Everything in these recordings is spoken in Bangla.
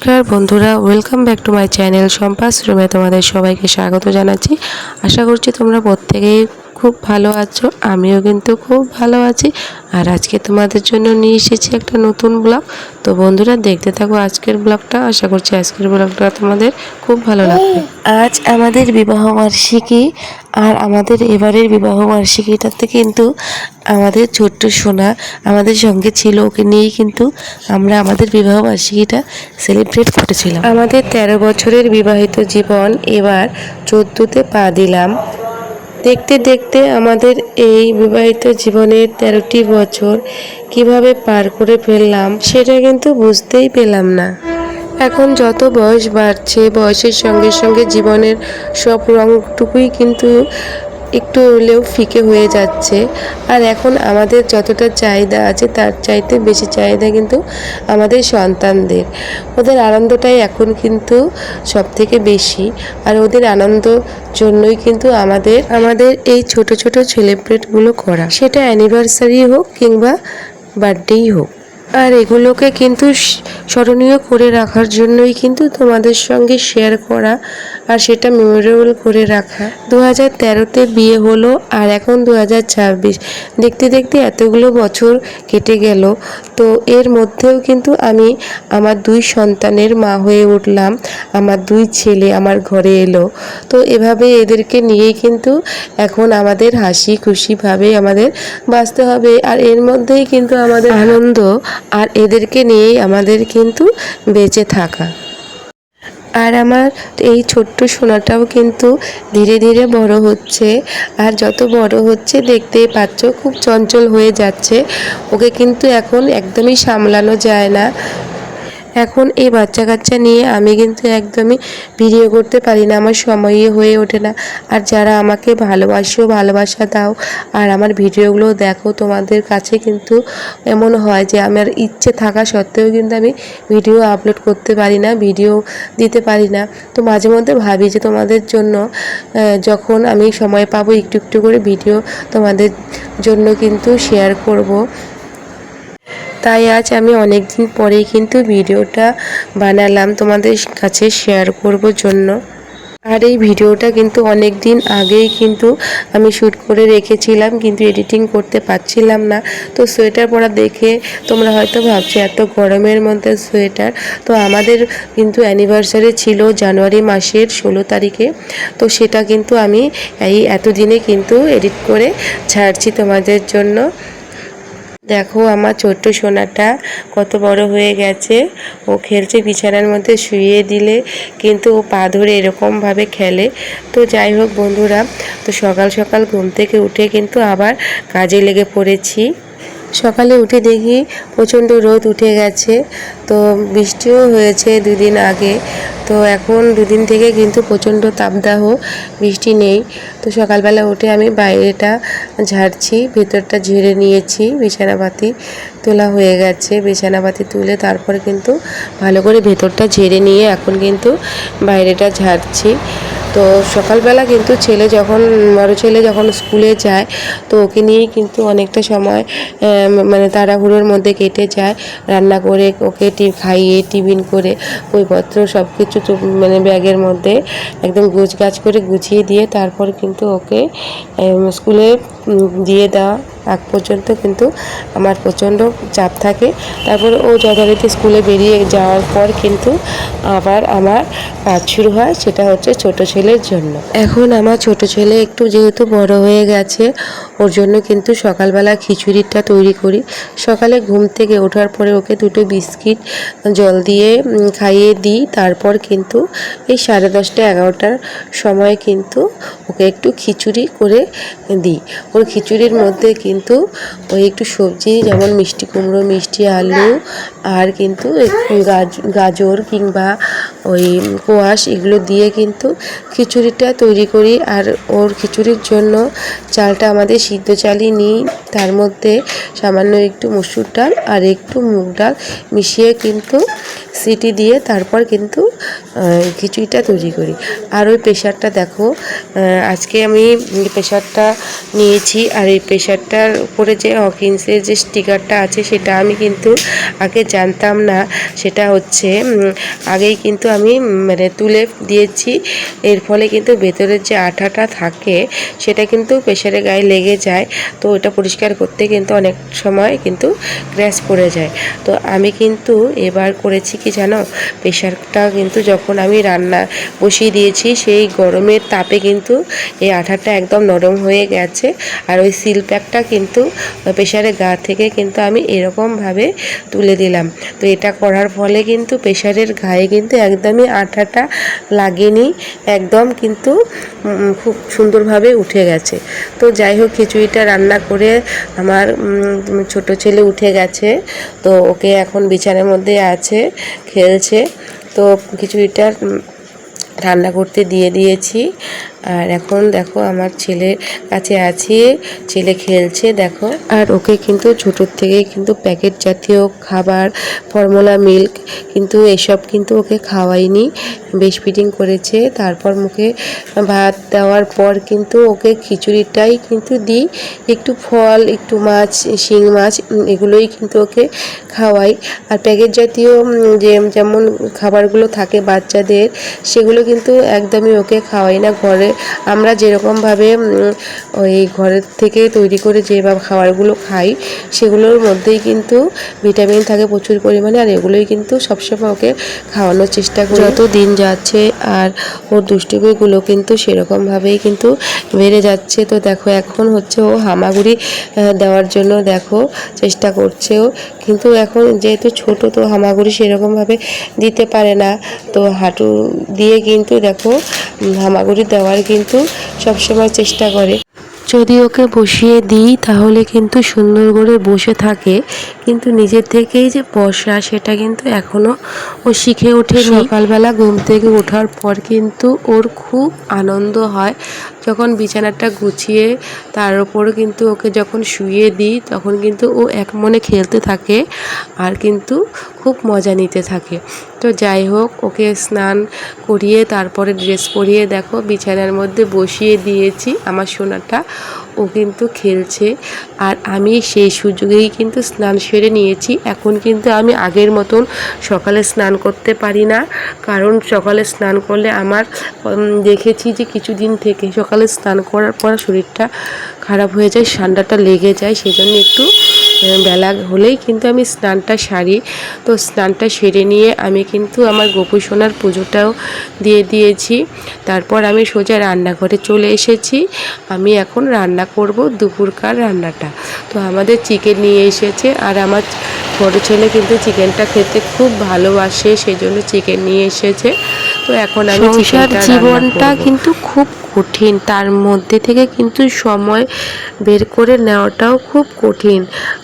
নমস্কার বন্ধুরা, welcome back to my channel সম্পাস রুমে তোমাদের সবাইকে স্বাগত জানাচ্ছি। আশা করছি তোমরা প্রত্যেকেই খুব ভালো আছো। আমিও কিন্তু খুব ভালো আছি। আর আজকে তোমাদের জন্য নিয়ে এসেছি একটা নতুন ব্লগ। তো বন্ধুরা দেখতে থাকো আজকের ব্লগটা। আশা করছি আজকের ব্লগটা তোমাদের খুব ভালো লাগবে। আজ আমাদের বিবাহ বার্ষিকী, আর আমাদের এবারের বিবাহ বার্ষিকীটাতে কিন্তু আমাদের ছোট্ট সোনা আমাদের সঙ্গে ছিল। ওকে নিয়েই কিন্তু আমরা আমাদের বিবাহ বার্ষিকীটা সেলিব্রেট করেছিলাম। আমাদের 13 বছরের বিবাহিত জীবন এবার 14তে পা দিলাম। দেখতে দেখতে আমাদের এই বিবাহিত জীবনের 13টি বছর কিভাবে পার করে ফেললাম সেটা কিন্তু বুঝতেই পেলাম না। এখন যত বয়স বাড়ছে, বয়সের সঙ্গে সঙ্গে জীবনের সব রংটুকুই কিন্তু একটু হলেও ফিকে হয়ে যাচ্ছে। আর এখন আমাদের যতটা চাহিদা আছে তার চাইতে বেশি চাহিদা কিন্তু আমাদের সন্তানদের। ওদের আনন্দটাই এখন কিন্তু সব থেকে বেশি। আর ওদের আনন্দ জন্যই কিন্তু আমাদের এই ছোট ছোট সেলিব্রেটগুলো করা, সেটা অ্যানিভার্সারি হোক কিংবা বার্থডেই হোক। আর এগুলোকে কিন্তু স্মরণীয় করে রাখার জন্যই কিন্তু তোমাদের সঙ্গে শেয়ার করা, আর সেটা মেমোরেবল করে রাখা। 2013-তে বিয়ে হলো, আর এখন 2026। দেখতে দেখতে এতগুলো বছর কেটে গেল। তো এর মধ্যেও কিন্তু আমি আমার 2 সন্তানের মা হয়ে উঠলাম। আমার 2 ছেলে আমার ঘরে এলো। তো এভাবে এদেরকে নিয়েই কিন্তু এখন আমাদের হাসি খুশিভাবে আমাদের বাঁচতে হবে। আর এর মধ্যেই কিন্তু আমাদের আনন্দ, আর এদেরকে নিয়েই আমাদের কিন্তু বেঁচে থাকা। আর আমার এই ছোট্ট সোনাটাও কিন্তু ধীরে ধীরে বড় হচ্ছে। আর যত বড় হচ্ছে দেখতেই পাচ্ছ খুব চঞ্চল হয়ে যাচ্ছে। ওকে কিন্তু এখন একদমই সামলানো যায় না। এখন এই বাচ্চা কাচ্চা নিয়ে আমি কিন্তু একদমই ভিডিও করতে পারি না, আমার সময়ই হয়ে ওঠে না। আর যারা আমাকে ভালোবাসো, ভালোবাসা দাও, আর আমার ভিডিওগুলো দেখো, তোমাদের কাছে কিন্তু এমন হয় যে আমার ইচ্ছে থাকা সত্ত্বেও কিন্তু আমি ভিডিও আপলোড করতে পারি না, ভিডিও দিতে পারি না। তো মাঝে মধ্যে ভাবি যে তোমাদের জন্য যখন আমি সময় পাবো একটু একটু করে ভিডিও তোমাদের জন্য কিন্তু শেয়ার করব। তাই আজ আমি অনেক দিন পরেই কিন্তু ভিডিওটা বানালাম তোমাদের কাছে শেয়ার করব জন্য। আর এই ভিডিওটা কিন্তু অনেক দিন আগেই কিন্তু আমি শ্যুট করে রেখেছিলাম, কিন্তু এডিটিং করতে পারছিলাম না। তো সোয়েটার পরা দেখে তোমরা হয়তো ভাবছো এত গরমের মধ্যে সোয়েটার। তো আমাদের কিন্তু অ্যানিভার্সারি ছিল জানুয়ারি মাসের 16 তারিখে। তো সেটা কিন্তু আমি এই এতদিনে কিন্তু এডিট করে ছাড়ছি তোমাদের জন্য। দেখো আমার ছোট্ট সোনাটা কত বড় হয়ে গেছে। ও খেলছে, বিছানার মধ্যে শুইয়ে দিলে কিন্তু ও পা ধরে এরকমভাবে খেলে। তো যাই হোক বন্ধুরা, তো সকাল সকাল ঘুম থেকে উঠে কিন্তু আবার কাজে লেগে পড়েছি। সকালে উঠে দেখি প্রচণ্ড রোদ উঠে গেছে। তো বৃষ্টিও হয়েছে 2 দিন আগে। তো এখন 2 দিন থেকে কিন্তু প্রচণ্ড তাপদাহ, বৃষ্টি নেই। তো সকালবেলা উঠে আমি বাইরেটা ঝাড়ছি, ভেতরটা ঝেড়ে নিয়েছি। বিছানাপাতি তোলা হয়ে গেছে, বিছানাপাতি তুলে তারপরে কিন্তু ভালো করে ভেতরটা ঝেড়ে নিয়ে এখন কিন্তু বাইরেটা ঝাড়ছি। তো সকালবেলা কিন্তু বড় ছেলে যখন স্কুলে যায়, তো ওকে নিয়েই কিন্তু অনেকটা সময় মানে তাড়াহুড়োর মধ্যে কেটে যায়। রান্না করে ওকে খাইয়ে টিফিন করে বইপত্র সব কিছু মানে ব্যাগের মধ্যে একদম গোছগাছ করে গুছিয়ে দিয়ে তারপর কিন্তু ওকে স্কুলে দিয়ে দেওয়া আগ পর্যন্ত কিন্তু আমার প্রচণ্ড চাপ থাকে। তারপর ও যথারীতি স্কুলে বেরিয়ে যাওয়ার পর কিন্তু আবার আমার কাজ শুরু হয়, সেটা হচ্ছে ছোট ছেলের জন্য। এখন আমার ছোট ছেলে একটু যেহেতু বড় হয়ে গেছে, ওর জন্য কিন্তু সকালবেলা খিচুড়িটা তৈরি করি। সকালে ঘুম থেকে ওঠার পরে ওকে 2টো বিস্কিট জল দিয়ে খাইয়ে দিই। তারপর কিন্তু এই 10:30 11টার সময় কিন্তু ওকে একটু খিচুড়ি করে দিই। ওর খিচুড়ির মধ্যে কিন্তু ওই একটু সবজি, যেমন মিষ্টি কুমড়ো, মিষ্টি আলু, আর কিন্তু একটু গাজর কিংবা ওই কোয়াশ, এগুলো দিয়ে কিন্তু খিচুড়িটা তৈরি করি। আর ওর খিচুড়ির জন্য চালটা আমাদের সিদ্ধ চালই নিই। তার মধ্যে সামান্য একটু মসুর ডাল আর একটু মুগ ডাল মিশিয়ে কিন্তু সিটি দিয়ে তারপর কিন্তু খিচুড়িটা তৈরি করি। আর ওই প্রেশারটা দেখো, আজকে আমি প্রেশারটা নিয়েছি। আর এই প্রেশারটার উপরে যে হকিন্সের যে স্টিকারটা আছে সেটা আমি কিন্তু আগে জানতাম না। সেটা হচ্ছে আগেই কিন্তু আমি মানে তুলে দিয়েছি। এর ফলে কিন্তু ভেতরের যে আঠাটা থাকে সেটা কিন্তু প্রেশারের গায়ে লেগে যায়। তো ওটা পরিষ্কার করতে কিন্তু অনেক সময় কিন্তু গ্যাস পড়ে যায়। তো আমি কিন্তু এবার করেছি কি জানো, প্রেশারটা কিন্তু যখন আমি রান্না বসিয়ে দিয়েছি সেই গরমের তাপে কিন্তু এই আঠাটা একদম নরম হয়ে গেছে। আর ওই সিল প্যাকটা কিন্তু প্রেশারের গা থেকে কিন্তু আমি এরকমভাবে তুলে দিলাম। তো এটা করার ফলে কিন্তু প্রেশারের গায়ে কিন্তু একদমই আঠাটা লাগেনি, একদম কিন্তু খুব সুন্দরভাবে উঠে গেছে। তো যাই হোক, খিচুড়িটা রান্না করে আমার ছোট ছেলে উঠে গেছে। তো ওকে এখন বিছানার মধ্যে আছে, খেলছে। তো খিচুড়িটা রান্না করতে দিয়ে দিয়েছি। আর এখন দেখো আমার ছেলের কাছে আছি, ছেলে খেলছে দেখো। আর ওকে কিন্তু ছোটোর থেকেই কিন্তু প্যাকেট জাতীয় খাবার, ফর্মুলা মিল্ক কিন্তু এসব কিন্তু ওকে খাওয়াইনি, বেশ ফিডিং করেছে। তারপর মুখে ভাত দেওয়ার পর কিন্তু ওকে খিচুড়িটাই কিন্তু দিই, একটু ফল, একটু মাছ, শিং মাছ এগুলোই কিন্তু ওকে খাওয়াই। আর প্যাকেট জাতীয় যেমন খাবারগুলো থাকে বাচ্চাদের সেগুলো কিন্তু একদমই ওকে খাওয়াই না। ঘরে আমরা যেরকমভাবে ওই ঘরের থেকে তৈরি করে যেভাবে খাবারগুলো খাই সেগুলোর মধ্যেই কিন্তু ভিটামিন থাকে প্রচুর পরিমাণে। আর এগুলোই কিন্তু সবসময় ওকে খাওয়ানোর চেষ্টা করি। যত দিন যাচ্ছে আর ওর দুষ্টুমিগুলো কিন্তু সেরকমভাবেই কিন্তু বেড়ে যাচ্ছে। তো দেখো এখন হচ্ছে ও হামাগুড়ি দেওয়ার জন্য দেখো চেষ্টা করছে ও, কিন্তু এখন যেহেতু ছোট তো হামাগুড়ি সেরকমভাবে দিতে পারে না। তো হাঁটু দিয়ে কিন্তু দেখো হামাগুড়ি দেওয়ার কিন্তু সবসময় চেষ্টা করে। যদি ওকে বসিয়ে দিই তাহলে কিন্তু সুন্দর করে বসে থাকে, কিন্তু নিজের থেকেই যে বসা সেটা কিন্তু এখনও ও শিখে ওঠেনি। সকালবেলা ঘুম থেকে ওঠার পর কিন্তু ওর খুব আনন্দ হয় যখন বিছানাটা গুছিয়ে তার উপর কিন্তু ওকে যখন শুইয়ে দিই তখন কিন্তু ও এক মনে খেলতে থাকে আর কিন্তু খুব মজা নিতে থাকে। তো যাই হোক, ওকে স্নান করিয়ে তারপরে ড্রেস পরিয়ে দেখো বিছানার মধ্যে বসিয়ে দিয়েছি আমার সোনাটা। ও কিন্তু খেলছে আর আমি সেই সুযোগেই কিন্তু স্নান সেরে নিয়েছি। এখন কিন্তু আমি আগের মতন সকালে স্নান করতে পারি না, কারণ সকালে স্নান করলে আমার দেখেছি যে কিছুদিন থেকে সকালে স্নান করার পর শরীরটা খারাপ হয়ে যায়, ঠান্ডাটা লেগে যায়। সেজন্য একটু বেলা হলেই কিন্তু আমি স্নানটা সারি। তো স্নানটা সেরে নিয়ে আমি কিন্তু আমার গোপু সোনার পুজোটাও দিয়ে দিয়েছি। তারপর আমি সোজা রান্নাঘরে চলে এসেছি। আমি এখন রান্না করব দুপুরকার রান্নাটা। তো আমাদের চিকেন নিয়ে এসেছে আর আমার বড় ছেলে কিন্তু চিকেনটা খেতে খুব ভালোবাসে, সেই জন্য চিকেন নিয়ে এসেছে। তো এখন আমি সংসার জীবনটা কিন্তু খুব কঠিন, তার মধ্যে থেকে কিন্তু সময় বের করে নেওয়াটাও খুব কঠিন।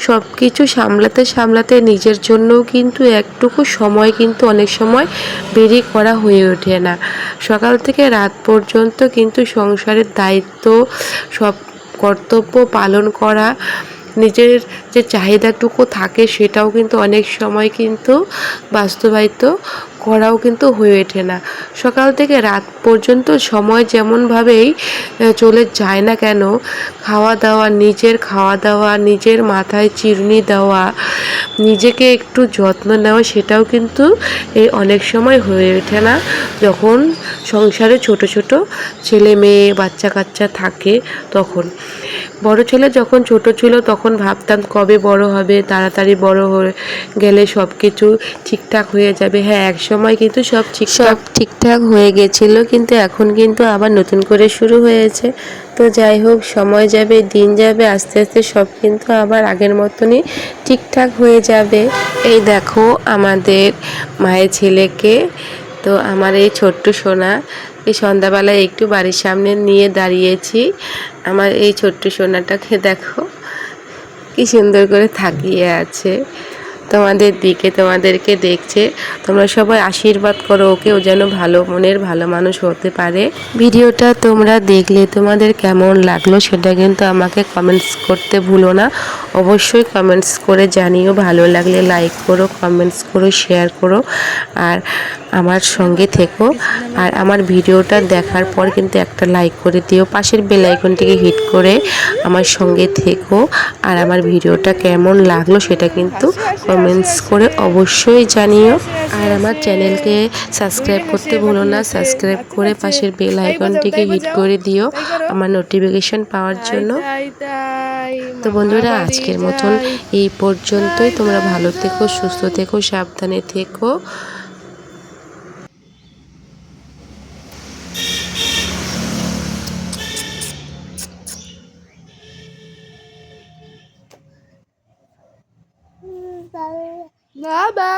সব কিছু সামলাতে সামলাতে নিজের জন্যও কিন্তু একটুকু সময় কিন্তু অনেক সময় বেরই করা হয়ে ওঠে না। সকাল থেকে রাত পর্যন্ত কিন্তু সংসারের দায়িত্ব, সব কর্তব্য পালন করা, নিজের যে চাহিদাটুকু থাকে সেটাও কিন্তু অনেক সময় কিন্তু বাস্তবায়িত করাও কিন্তু হয়ে ওঠে না। সকাল থেকে রাত পর্যন্ত সময় যেমনভাবেই চলে যায় না কেন, খাওয়া দাওয়া, নিজের খাওয়া দাওয়া, নিজের মাথায় চিরুনি দেওয়া, নিজেকে একটু যত্ন নেওয়া সেটাও কিন্তু এই অনেক সময় হয়ে ওঠে না যখন সংসারে ছোট ছোট ছেলে মেয়ে বাচ্চা কাচ্চা থাকে তখন। বড় ছেলে যখন ছোট ছিল তখন ভাবতাম কবে বড় হবে, তাড়াতাড়ি বড় হয়ে গেলে সব কিছু ঠিকঠাক হয়ে যাবে। হ্যাঁ, এক সময় কিন্তু সব ঠিকঠাক হয়ে গেছিল, কিন্তু এখন কিন্তু আবার নতুন করে শুরু হয়েছে। তো যাই হোক, সময় যাবে, দিন যাবে, আস্তে আস্তে সব কিন্তু আবার আগের মতনই ঠিকঠাক হয়ে যাবে। এই দেখো আমাদের মায়ের ছেলেকে, তো আমার এই ছোট্ট সোনা, এই সন্ধ্যাবেলায় একটু বাড়ির সামনে নিয়ে দাঁড়িয়েছি। আমার এই ছোট্ট সোনাটাকে দেখো কি সুন্দর করে থাকিয়ে আছে। তোমাদের দিকে, তোমাদেরকে দেখছে। তোমরা সবাই আশীর্বাদ করো ওকে, ও যেন ভালো মনের ভালো মানুষ হতে পারে। ভিডিওটা তোমরা দেখলে তোমাদের কেমন লাগলো সেটা কিন্তু আমাকে কমেন্টস করতে ভুলো না। অবশ্যই কমেন্টস করে জানিও, ভালো লাগলে লাইক করো, কমেন্টস করো, শেয়ার করো, আর আমার সঙ্গে থেকো। আর আমার ভিডিওটা দেখার পর কিন্তু একটা লাইক করে দিও, পাশের বেল আইকনটিকে হিট করে আমার সঙ্গে থেকো। আর আমার ভিডিওটা কেমন লাগলো সেটা কিন্তু কমেন্টস করে অবশ্যই জানিও। আর আমার চ্যানেলকে সাবস্ক্রাইব করতে ভুলো না, সাবস্ক্রাইব করে পাশের বেল আইকনটিকে হিট করে দিও আমার নোটিফিকেশন পাওয়ার জন্য। তো বন্ধুরা, আজকের মতন এই পর্যন্তই। তোমরা ভালো থেকো, সুস্থ থেকো, সাবধানে থেকো। বাবা।